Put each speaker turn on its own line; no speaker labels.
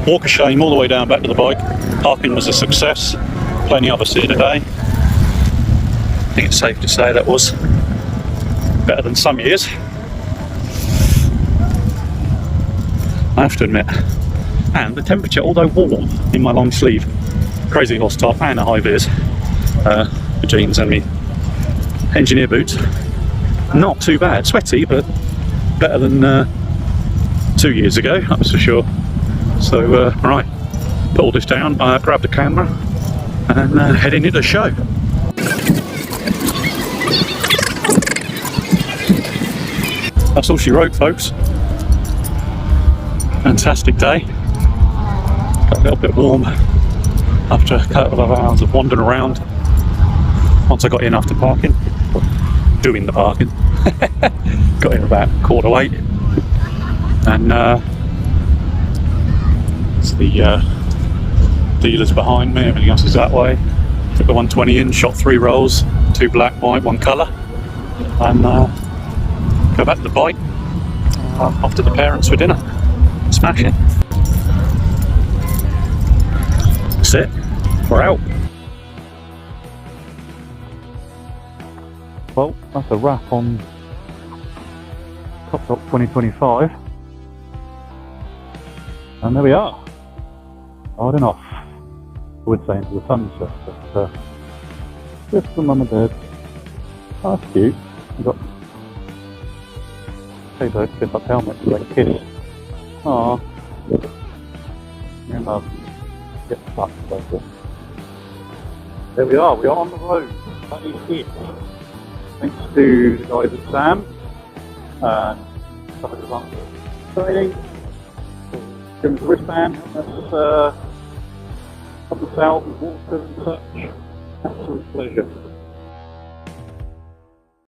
Walk of shame all the way down back to the bike. Parking was a success. Plenty of us here today. I think it's safe to say that was better than some years. I have to admit. And the temperature, although warm, in my long sleeve, crazy horse top and a high vis, the jeans and me engineer boots, not too bad. Sweaty, but better than 2 years ago, that's for sure. So, right, put all this down, grab the camera, and head into the show. That's all she wrote, folks. Fantastic day. Got a little bit warm after a couple of hours of wandering around. Once I got in after parking, doing the parking, got in about 7:45, and it's the dealers behind me, everything else is that way. Took the 120 in, shot 3 rolls, 2 black, white, 1 colour, and go back to the bike off to the parents for dinner. Smash it. That's it. We're out. Well, that's a wrap on Codock 2025. And there we are. Riding off. I would say into the sunset, but just for mum and dad. Oh, that's cute. We've got Taylor flip up helmet to like kiss. Aww. Your mum. Get stuck, so there we are on the road. That is it. Thanks to the guys at Sam and stuff like that. Training. Give us a wristband. That's a couple of thousand water and such. Absolute pleasure.